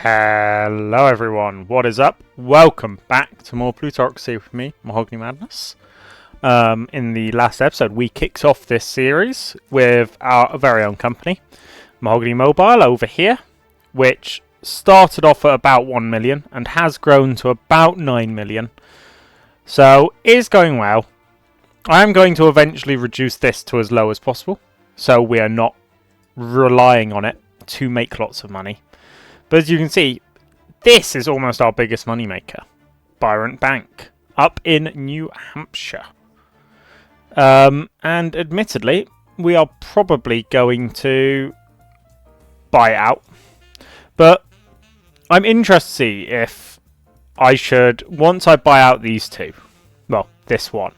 Hello everyone, what is up? Welcome back to more Plutocracy with me, Mahogany Madness. In the last episode, we kicked off this series with our very own company, Mahogany Mobile over here, which started off at about 1 million and has grown to about 9 million. So, is going well. I am going to eventually reduce this to as low as possible, so we are not relying on it to make lots of money. But as you can see, this is almost our biggest moneymaker. Byron Bank, up in New Hampshire. And admittedly, we are probably going to buy it out. But I'm interested to see if I should, once I buy out these two, well, this one,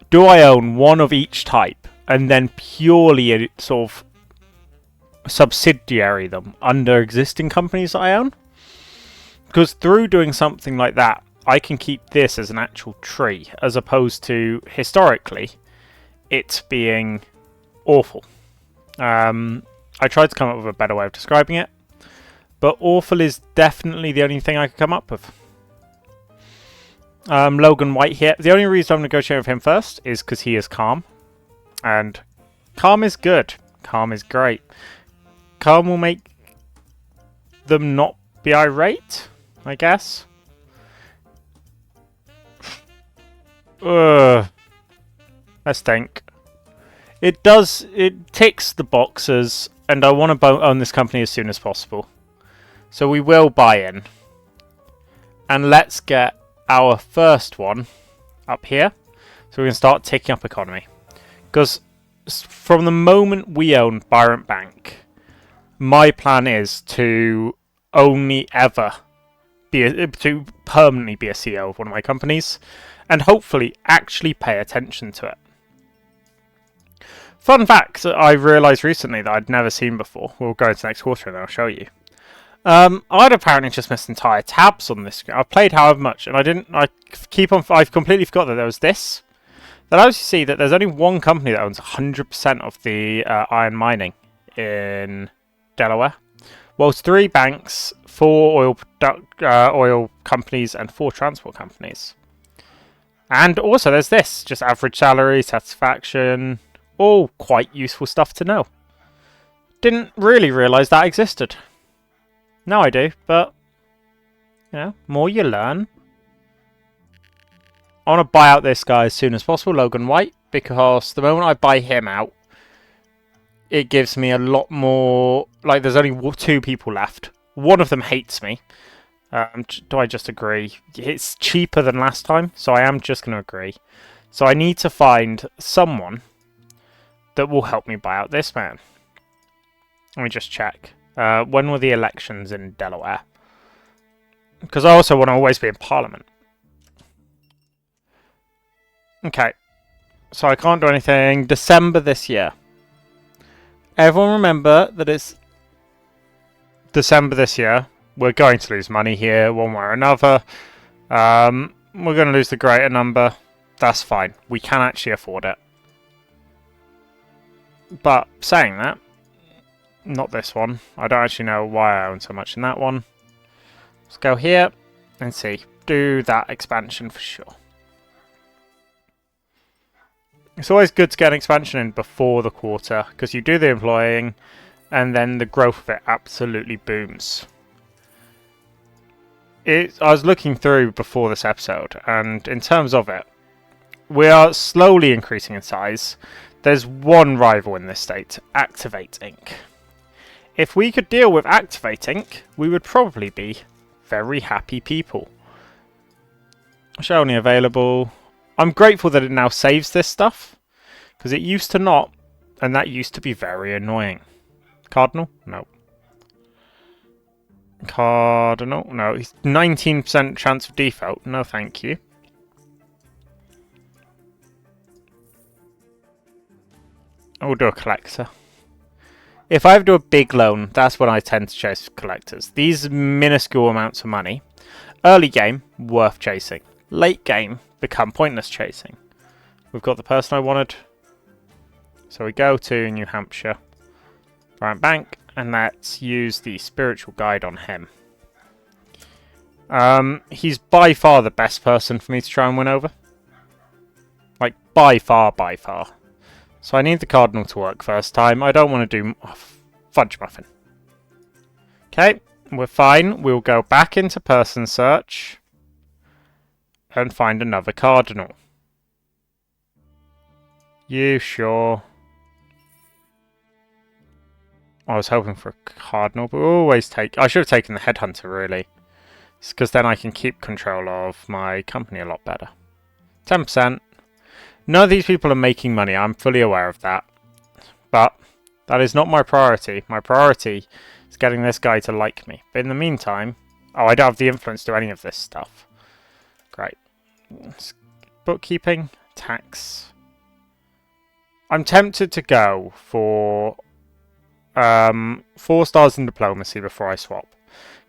do I own one of each type and then purely sort of subsidiary them under existing companies that I own? Because through doing something like that, I can keep this as an actual tree, as opposed to historically it being awful. I tried to come up with a better way of describing it, but awful is definitely the only thing I could come up with. Logan White here. The only reason I'm negotiating with him first is because he is calm, and calm is good. Calm is great. Calm will make them not be irate, I guess. Let's think. It ticks the boxes, and I want to own this company as soon as possible. So we will buy in. And let's get our first one up here, so we can start ticking up economy. Because from the moment we own Byron Bank, my plan is to only ever to permanently be a CEO of one of my companies, and hopefully actually pay attention to it. Fun fact I realised recently that I'd never seen before. We'll go into next quarter and I'll show you. I'd apparently just missed entire tabs on this screen. I've played however much, and I've completely forgot that there was this. That allows you to see that there's only one company that owns 100% of the iron mining in Delaware. Whilst 3 banks, 4 oil companies, and 4 transport companies. And also there's this, just average salary, satisfaction, all quite useful stuff to know. Didn't really realise that existed. Now I do, but, you know, more you learn. I want to buy out this guy as soon as possible, Logan White, because the moment I buy him out, it gives me a lot more. Like, there's only 2 people left. One of them hates me. Do I just agree? It's cheaper than last time, so I am just going to agree. So I need to find someone that will help me buy out this man. Let me just check. When were the elections in Delaware? Because I also want to always be in Parliament. Okay. So I can't do anything. December this year. Everyone remember that it's December this year. We're going to lose money here, one way or another. We're going to lose the greater number. That's fine. We can actually afford it. But saying that, not this one. I don't actually know why I own so much in that one. Let's go here and see. Do that expansion for sure. It's always good to get an expansion in before the quarter, because you do the employing, and then the growth of it absolutely booms. I was looking through before this episode, and in terms of it, we are slowly increasing in size. There's one rival in this state, Activate Inc. If we could deal with Activate Inc., we would probably be very happy people. Show only available. I'm grateful that it now saves this stuff, because it used to not, and that used to be very annoying. Cardinal? No. Cardinal? No. He's 19% chance of default. No, thank you. We'll do a collector. If I do a big loan, that's when I tend to chase collectors. These minuscule amounts of money. Early game, worth chasing. Late game, become pointless chasing. We've got the person I wanted. So we go to New Hampshire. Byron Bank, and let's use the spiritual guide on him. He's by far the best person for me to try and win over. Like, by far, by far. So I need the Cardinal to work first time. I don't want to do Fudge Muffin. Okay, we're fine. We'll go back into Person Search and find another Cardinal. You sure? I was hoping for a Cardinal, but we'll always take... I should have taken the Headhunter, really. It's because then I can keep control of my company a lot better. 10%. None of these people are making money. I'm fully aware of that. But that is not my priority. My priority is getting this guy to like me. But in the meantime... Oh, I don't have the influence to do any of this stuff. Great. Bookkeeping. Tax. I'm tempted to go for 4 stars in diplomacy before I swap.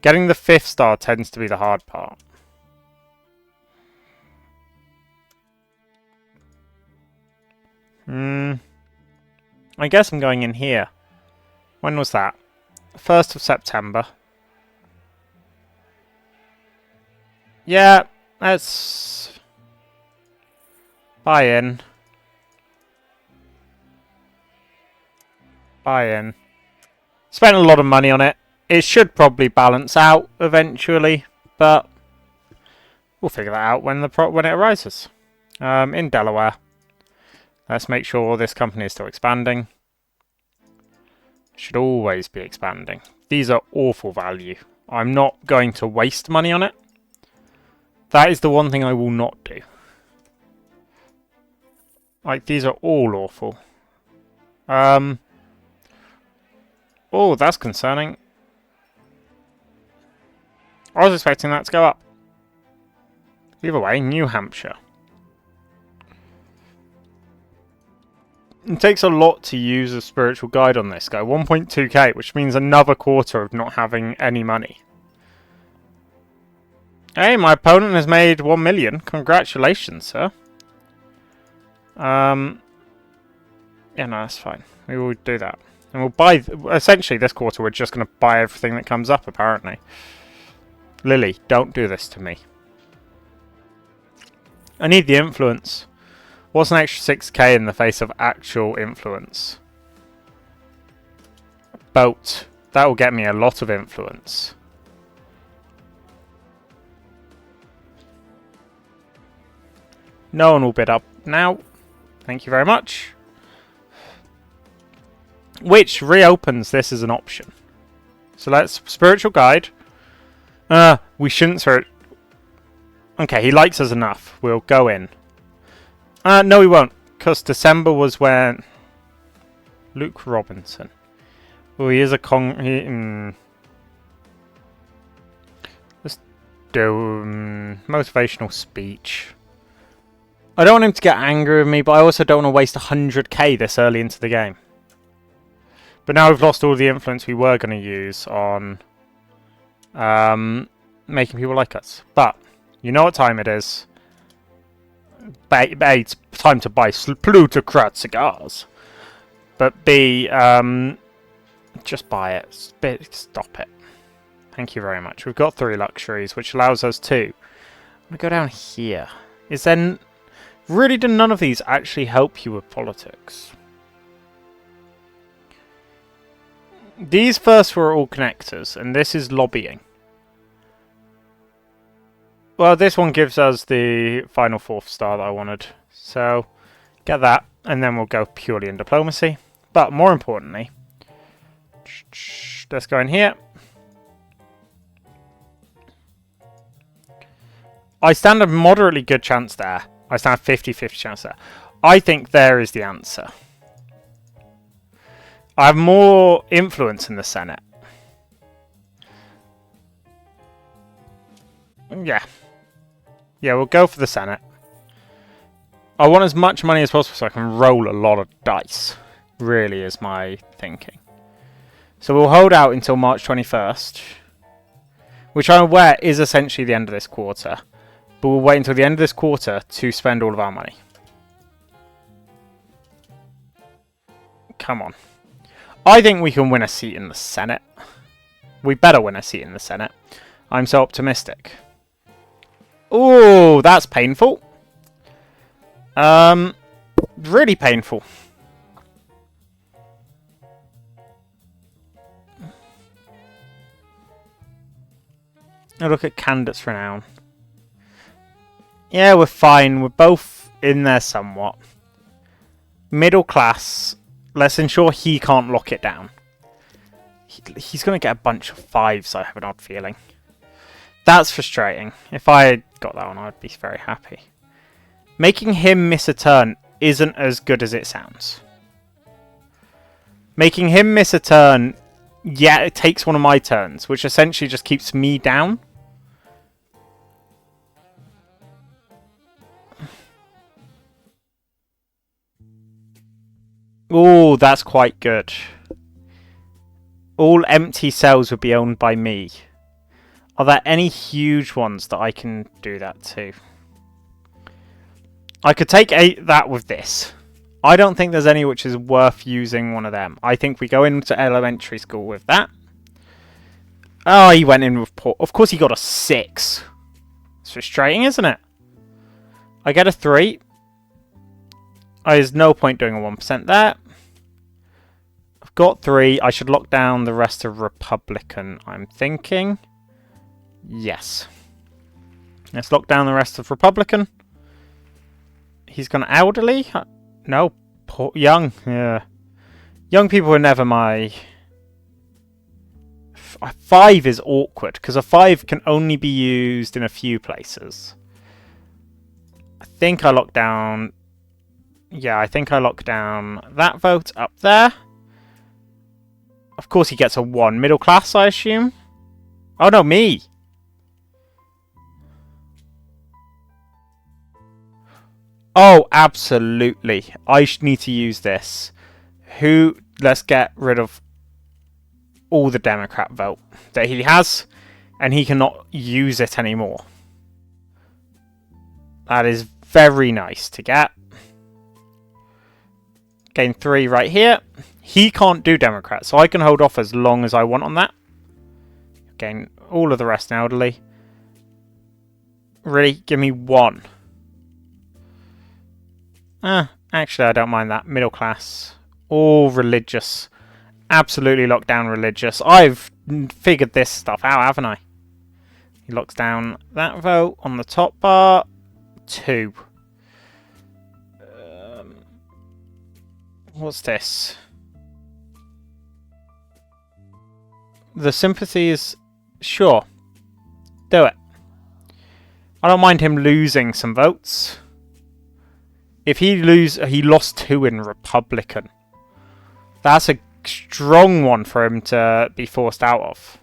Getting the 5th star tends to be the hard part. I guess I'm going in here. When was that? 1st of September. Yeah, let's buy in. Buy in. Spent a lot of money on it. It should probably balance out eventually, but we'll figure that out when it arises. In Delaware. Let's make sure this company is still expanding. Should always be expanding. These are awful value. I'm not going to waste money on it. That is the one thing I will not do. Like, these are all awful. Oh, that's concerning. I was expecting that to go up. Either way, New Hampshire. It takes a lot to use a spiritual guide on this guy. 1.2k, which means another quarter of not having any money. Hey, my opponent has made 1 million. Congratulations, sir. Yeah, no, that's fine. We will do that. And we'll buy... Essentially, this quarter, we're just going to buy everything that comes up, apparently. Lily, don't do this to me. I need the influence. What's an extra 6k in the face of actual influence? Boat. That will get me a lot of influence. No one will bid up now. Thank you very much. Which reopens this as an option. So let's... Spiritual guide. We shouldn't... Okay, he likes us enough. We'll go in. No, we won't. Because December was when... Luke Robinson. Oh, he is a Let's do... motivational speech. I don't want him to get angry with me, but I also don't want to waste 100k this early into the game. But now we've lost all the influence we were going to use on making people like us. But you know what time it is. It's time to buy Plutocracy cigars. But B, just buy it. Stop it. Thank you very much. We've got 3 luxuries, which allows us to... I'm going to go down here. Is then... Really, do none of these actually help you with politics? These first were all connectors, and this is lobbying. Well, this one gives us the final 4th star that I wanted. So, get that, and then we'll go purely in diplomacy. But more importantly, let's go in here. I stand a moderately good chance there. I stand a 50-50 chance there. I think there is the answer. I have more influence in the Senate. Yeah. Yeah, we'll go for the Senate. I want as much money as possible so I can roll a lot of dice. Really is my thinking. So we'll hold out until March 21st. Which I'm aware is essentially the end of this quarter. But we'll wait until the end of this quarter to spend all of our money. Come on. I think we can win a seat in the Senate. We better win a seat in the Senate. I'm so optimistic. Oh, that's painful. Really painful. Now look at candidates renown. Yeah, we're fine. We're both in there somewhat. Middle class. Let's ensure he can't lock it down. He's going to get a bunch of 5s, I have an odd feeling. That's frustrating. If I had got that one, I'd be very happy. Making him miss a turn isn't as good as it sounds. Making him miss a turn, yeah, it takes one of my turns, which essentially just keeps me down. Oh, that's quite good. All empty cells would be owned by me. Are there any huge ones that I can do that to? I could take that with this. I don't think there's any which is worth using one of them. I think we go into elementary school with that. Oh, he went in with poor. Of course he got a 6. It's frustrating, isn't it? I get a 3. There's no point doing a 1% there. I've got 3. I should lock down the rest of Republican, I'm thinking. Yes. Let's lock down the rest of Republican. He's gone elderly? No, poor, young. Yeah. Young people are never my... 5 is awkward, because a 5 can only be used in a few places. I think I locked down... Yeah, I think I locked down that vote up there. Of course he gets a 1. Middle class, I assume? Oh no, me! Oh, absolutely. I need to use this. Let's get rid of all the Democrat vote that he has, and he cannot use it anymore. That is very nice to get. Gain 3 right here. He can't do Democrat, so I can hold off as long as I want on that. Gain all of the rest elderly. Really? Give me 1. Actually, I don't mind that. Middle class. All religious. Absolutely locked down religious. I've figured this stuff out, haven't I? He locks down that vote on the top bar. 2. What's this? The sympathies. Sure. Do it. I don't mind him losing some votes. If he lost 2 in Republican. That's a strong one for him to be forced out of.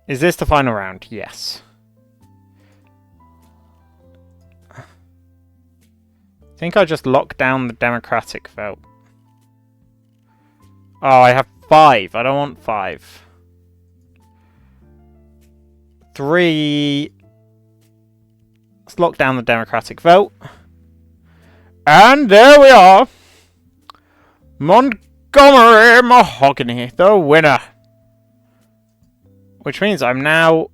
Is this the final round? Yes. I think I just locked down the Democratic vote. Oh, I have 5. I don't want 5. 3... Let's lock down the Democratic vote. And there we are. Montgomery Mahogany, the winner. Which means I'm now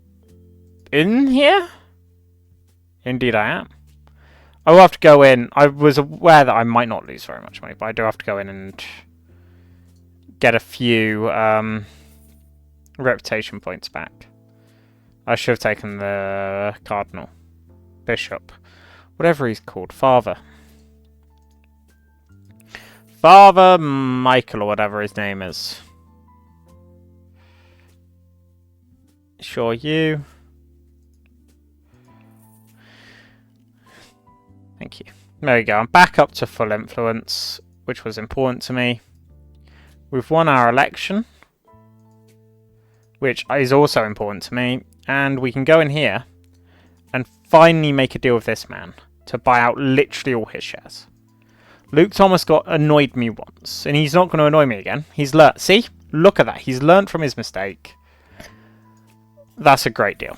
in here? Indeed I am. I will have to go in. I was aware that I might not lose very much money, but I do have to go in and get a few reputation points back. I should have taken the Cardinal. Bishop. Whatever he's called. Father. Father Michael, or whatever his name is. Sure, you. Thank you. There we go. I'm back up to full influence, which was important to me. We've won our election, which is also important to me. And we can go in here and finally make a deal with this man to buy out literally all his shares. Luke Thomas annoyed me once, and he's not going to annoy me again. He's learnt. See? Look at that. He's learnt from his mistake. That's a great deal.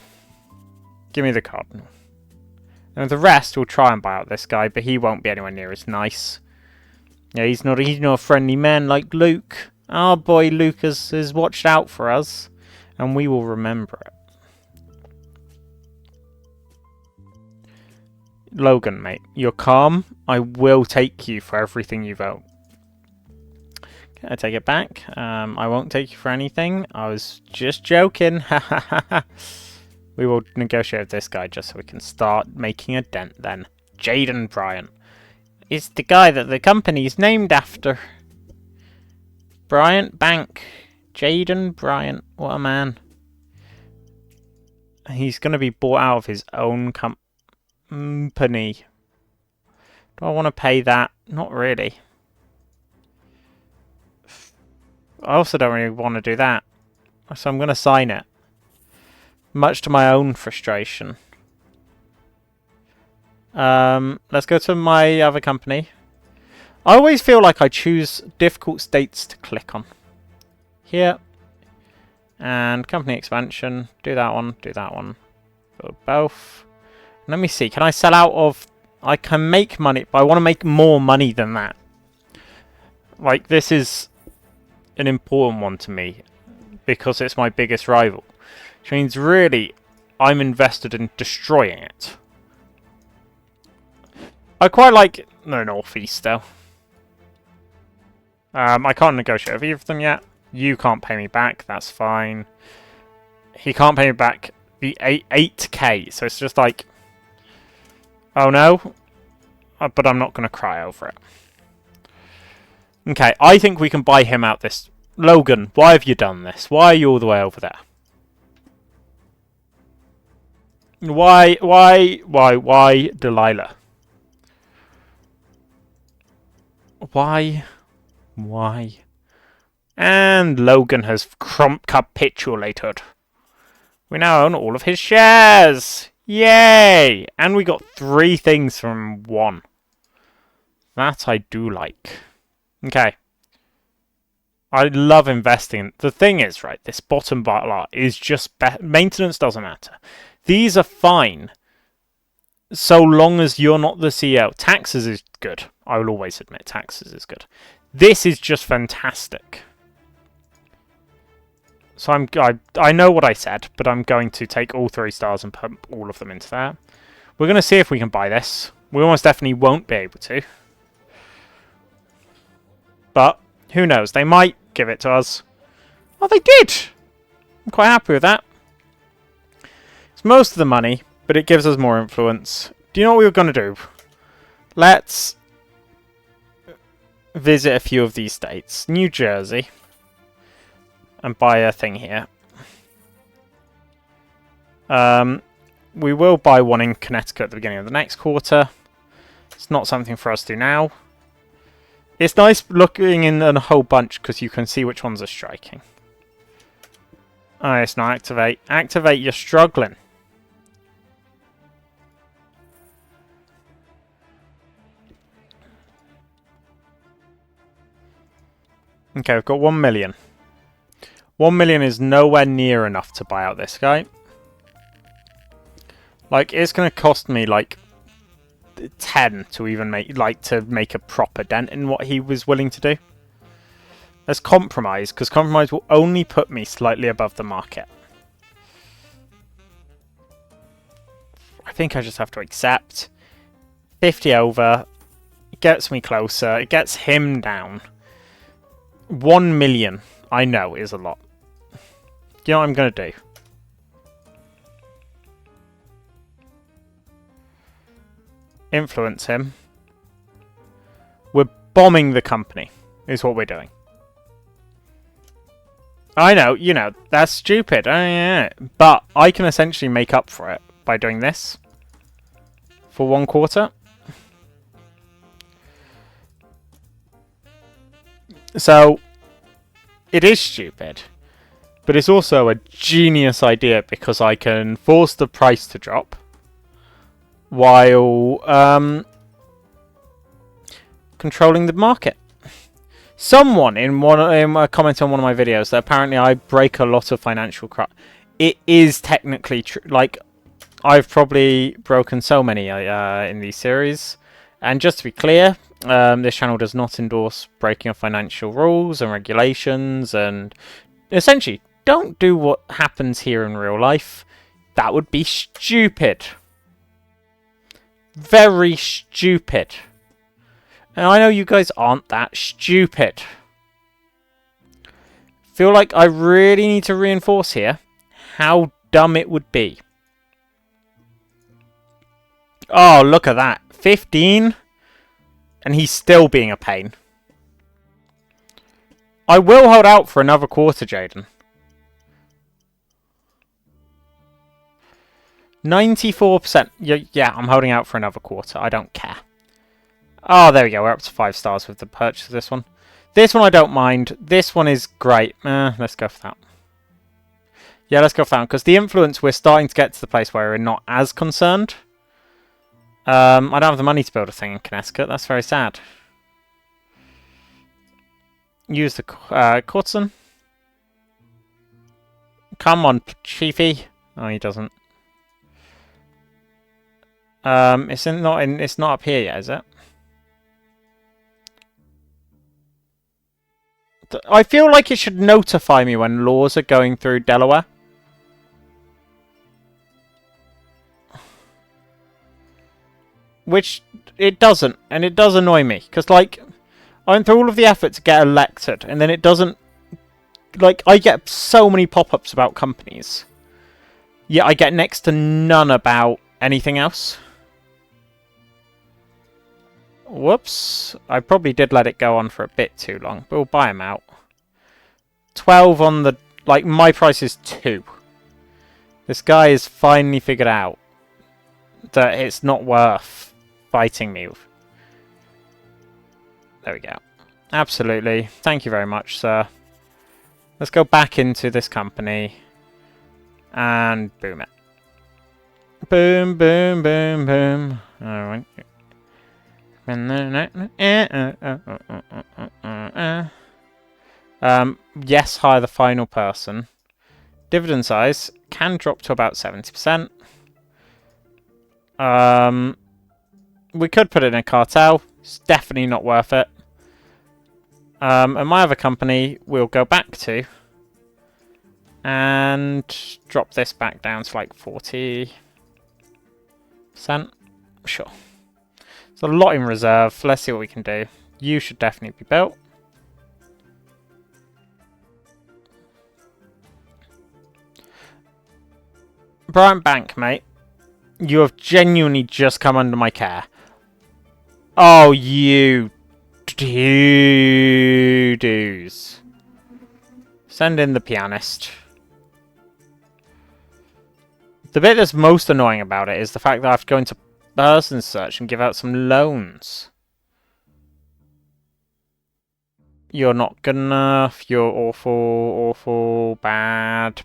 Give me the Cardinal. And the rest will try and buy out this guy, but he won't be anywhere near as nice. Yeah, he's not a friendly man like Luke. Our boy Luke has watched out for us, and we will remember it. Logan, mate, you're calm. I will take you for everything you've owed. I take it back. I won't take you for anything. I was just joking. We will negotiate with this guy just so we can start making a dent then. Jaden Bryant is the guy that the company's named after. Bryant Bank. Jaden Bryant. What a man. He's going to be bought out of his own company. Do I want to pay that? Not really. I also don't really want to do that. So I'm going to sign it. Much to my own frustration. Let's go to my other company. I always feel like I choose difficult states to click on. Here. And company expansion. Do that one. Do that one. Build both. Let me see. Can I sell out of... I can make money, but I want to make more money than that. Like, this is an important one to me because it's my biggest rival. Which means, really, I'm invested in destroying it. I quite like the Northeast, though. I can't negotiate with either of them yet. You can't pay me back. That's fine. He can't pay me back the 8k. So it's just like... Oh no, but I'm not going to cry over it. Okay, I think we can buy him out this... Logan, why have you done this? Why are you all the way over there? Why, Delilah? Why? And Logan has capitulated. We now own all of his shares! Yay! And we got 3 things from 1. That I do like. Okay. I love investing. The thing is, right, this bottom bar is just... Maintenance doesn't matter. These are fine. So long as you're not the CEO. Taxes is good. I will always admit taxes is good. This is just fantastic. So I know what I said, but I'm going to take all 3 stars and pump all of them into that. We're going to see if we can buy this. We almost definitely won't be able to. But who knows? They might give it to us. Oh, they did! I'm quite happy with that. It's most of the money, but it gives us more influence. Do you know what we were going to do? Let's visit a few of these states. New Jersey. And buy a thing here. We will buy one in Connecticut at the beginning of the next quarter. It's not something for us to do now. It's nice looking in a whole bunch because you can see which ones are striking. Oh, it's not activate. Activate, you're struggling. Okay, we've got 1 million. 1 million is nowhere near enough to buy out this guy. Like, it's going to cost me, like, 10 to even make a proper dent in what he was willing to do. Let's compromise, because compromise will only put me slightly above the market. I think I just have to accept. 50 over. It gets me closer. It gets him down. 1 million, I know, is a lot. You know what I'm going to do? Influence him. We're bombing the company, is what we're doing. I know, you know, that's stupid. Yeah. But I can essentially make up for it by doing this. For 1 quarter. So, it is stupid. But it's also a genius idea because I can force the price to drop while controlling the market. Someone in a comment on one of my videos that apparently I break a lot of financial crap. It is technically true. Like, I've probably broken so many in these series. And just to be clear, this channel does not endorse breaking of financial rules and regulations, and essentially don't do what happens here in real life. That would be stupid. very stupid. And I know you guys aren't that stupid. Feel like I really need to reinforce here how dumb it would be. Oh, look at that. 15? And he's still being a pain. I will hold out for another quarter, Jaden. 94%. Yeah, I'm holding out for another quarter. I don't care. Oh, there we go. We're up to 5 stars with the purchase of this one. This one I don't mind. This one is great. Let's go for that. Yeah, let's go for that one. Because the influence, we're starting to get to the place where we're not as concerned. I don't have the money to build a thing in Connecticut. That's very sad. Use the courtesan. Come on, Chiefy. Oh, he doesn't. It's not up here yet, is it? I feel like it should notify me when laws are going through Delaware. Which it doesn't, and it does annoy me. Because, like, I went through all of the effort to get elected, and then it doesn't... Like, I get so many pop-ups about companies. Yet I get next to none about anything else. Whoops. I probably did let it go on for a bit too long, but we'll buy them out. 12 on the... Like, my price is 2. This guy has finally figured out that it's not worth fighting me with. There we go. Absolutely. Thank you very much, sir. Let's go back into this company and boom it. Boom, boom, boom, boom. Alright. Yes, hire the final person. Dividend size can drop to about 70%. We could put it in a cartel. It's definitely not worth it. And my other company we'll go back to and drop this back down to like 40%. Sure. There's a lot in reserve. Let's see what we can do. You should definitely be built. Bryant Bank, mate. You have genuinely just come under my care. Oh, you doos. Send in the pianist. The bit that's most annoying about it is the fact that I have to go into person search and give out some loans. You're not good enough. You're awful, awful, bad,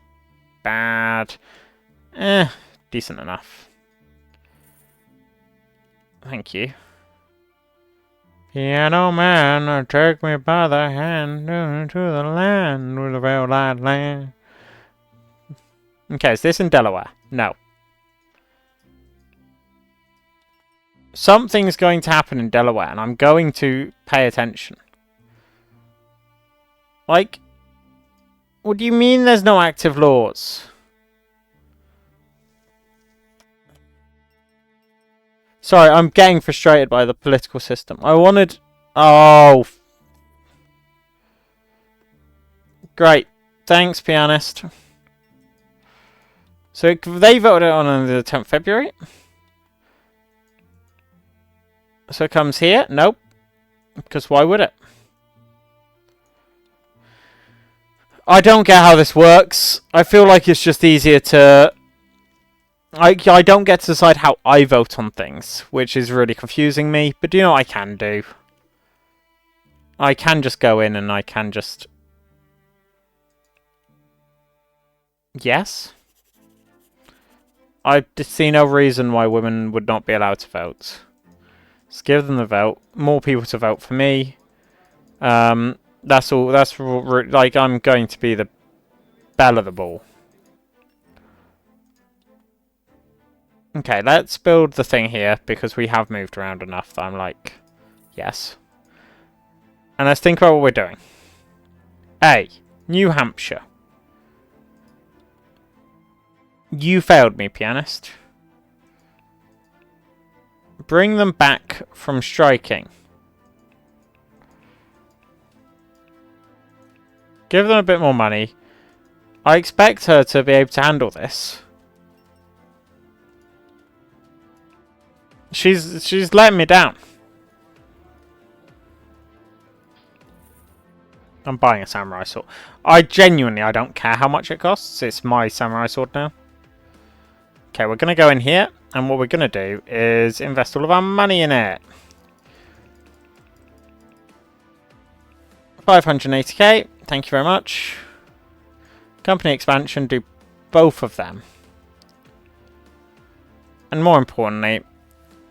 bad. Decent enough. Thank you. Piano man, take me by the hand to the land with the red light land. Okay, is this in Delaware? No. Something's going to happen in Delaware, and I'm going to pay attention. Like, what do you mean there's no active laws? Sorry, I'm getting frustrated by the political system. I wanted... Oh. Great. Thanks, pianist. So they voted it on the 10th of February. So it comes here? Nope. Because why would it? I don't get how this works. I feel like it's just easier to... I don't get to decide how I vote on things, which is really confusing me. But do you know what I can do? I can just go in and I can just... Yes? I see no reason why women would not be allowed to vote. Just give them the vote. More people to vote for me. That's all. That's like I'm going to be the belle of the ball. Okay, let's build the thing here because we have moved around enough that I'm like, yes. And let's think about what we're doing. A. New Hampshire. You failed me, pianist. Bring them back from striking. Give them a bit more money. I expect her to be able to handle this. She's letting me down. I'm buying a samurai sword. I don't care how much it costs. It's my samurai sword now. Okay, we're going to go in here. And what we're going to do is invest all of our money in it. 580k. Thank you very much. Company expansion, do both of them. And more importantly,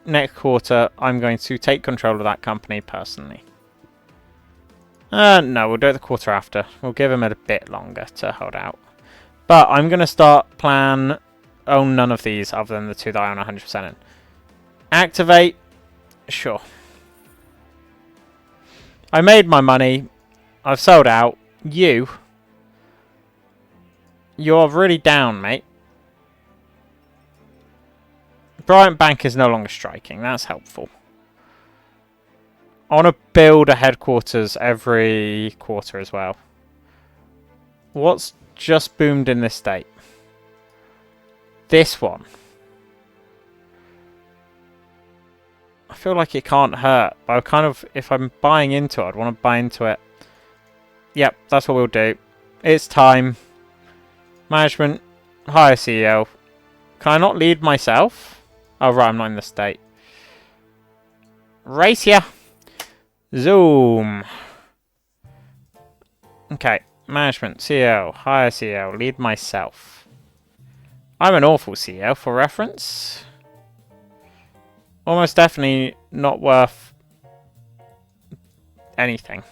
next quarter, I'm going to take control of that company personally. No, we'll do it the quarter after. We'll give him a bit longer to hold out. But I'm going to start plan... Oh, none of these other than the two that I own 100% in. Activate. Sure. I made my money. I've sold out. You're really down, mate. Bryant Bank is no longer striking. That's helpful. I want to build a headquarters every quarter as well. What's just boomed in this state? This one. I feel like it can't hurt, but I kind of, if I'm buying into it, I'd want to buy into it. Yep, that's what we'll do. It's time. Management, hire CEO. Can I not lead myself? Oh, right, I'm not in the state. Race here. Zoom. Okay, management, CEO, hire CEO, lead myself. I'm an awful CEO, for reference. Almost definitely not worth anything.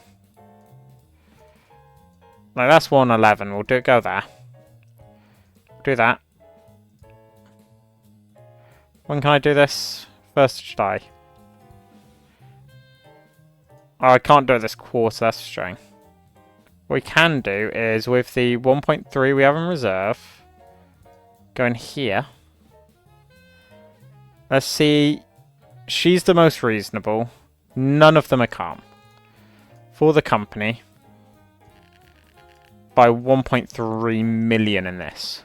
Like, that's 111. We'll go there. Do that. When can I do this? 1st of July. Oh, I can't do it this quarter. That's frustrating. What we can do is, with the 1.3 we have in reserve... Go in here. Let's see. She's the most reasonable. None of them are calm. For the company. By 1.3 million in this.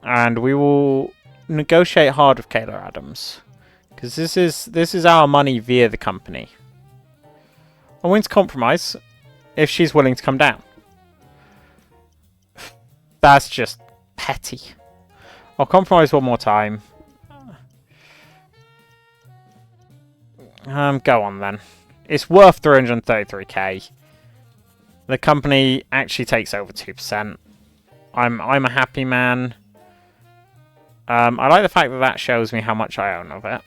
And we will negotiate hard with Kayla Adams. Because this is our money via the company. I'm willing to compromise if she's willing to come down. That's just petty. I'll compromise one more time. Go on then. It's worth 333k. The company actually takes over 2%. I'm a happy man. I like the fact that that shows me how much I own of it.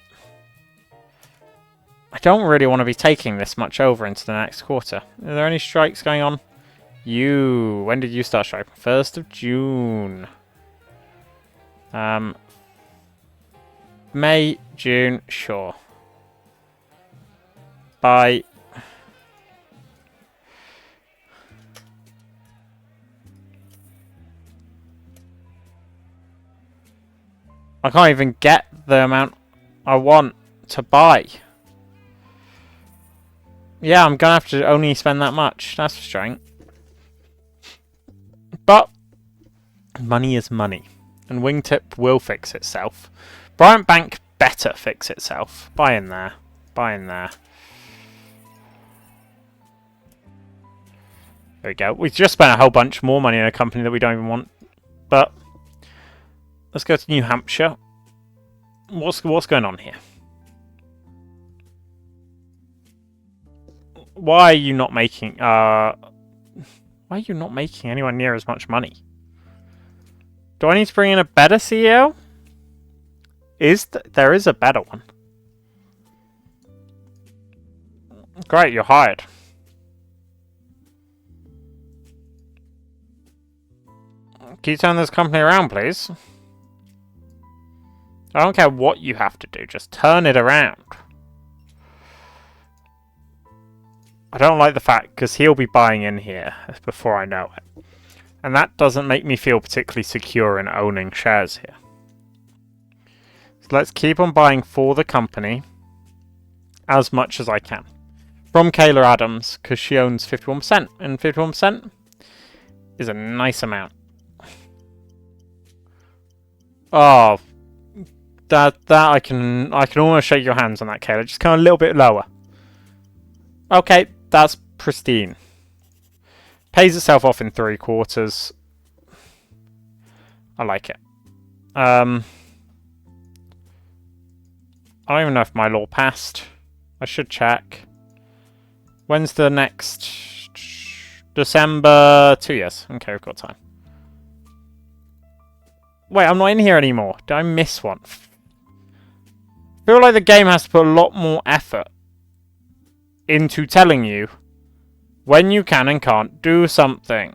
I don't really want to be taking this much over into the next quarter. Are there any strikes going on? When did you start striking? 1st of June. May, June, sure. Bye. I can't even get the amount I want to buy. Yeah, I'm gonna have to only spend that much. That's frustrating. But money is money. And Wingtip will fix itself. Bryant Bank better fix itself. Buy in there. Buy in there. There we go. We've just spent a whole bunch more money in a company that we don't even want. But let's go to New Hampshire. What's going on here? Why are you not making why are you not making anywhere near as much money? Do I need to bring in a better CEO? There is a better one. Great, you're hired. Can you turn this company around, please? I don't care what you have to do, just turn it around. I don't like the fact, because he'll be buying in here before I know it. And that doesn't make me feel particularly secure in owning shares here. So let's keep on buying for the company as much as I can. From Kayla Adams, because she owns 51%. And 51% is a nice amount. Oh, that I can almost shake your hands on that, Kayla. Just kind of a little bit lower. Okay, that's pristine. Pays itself off in 3 quarters. I like it. I don't even know if my law passed. I should check. When's the next? December 2 years. Okay, we've got time. Wait, I'm not in here anymore. Did I miss one? I feel like the game has to put a lot more effort into telling you when you can and can't do something.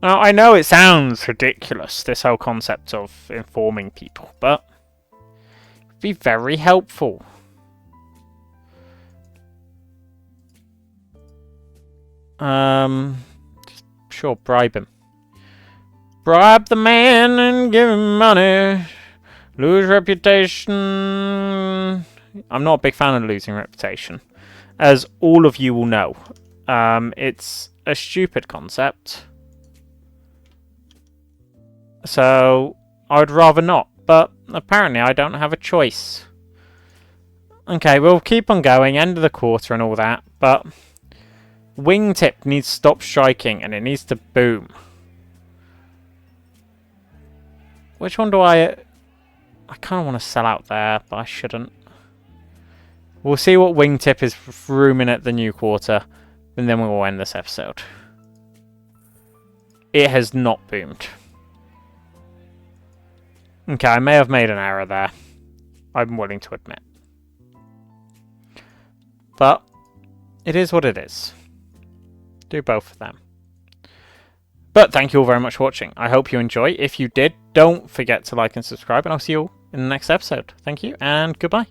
Now, I know it sounds ridiculous, this whole concept of informing people, but it'd be very helpful. Sure, bribe him. Bribe the man and give him money. Lose reputation. I'm not a big fan of losing reputation, as all of you will know. It's a stupid concept. So, I would rather not, but apparently I don't have a choice. Okay, we'll keep on going, end of the quarter and all that, but wingtip needs to stop striking and it needs to boom. Which one do I kind of want to sell out there, but I shouldn't. We'll see what wingtip is rooming at the new quarter, and then we will end this episode. It has not boomed. Okay, I may have made an error there. I'm willing to admit. But it is what it is. Do both of them. But thank you all very much for watching. I hope you enjoy. If you did, don't forget to like and subscribe, and I'll see you all in the next episode. Thank you, and goodbye.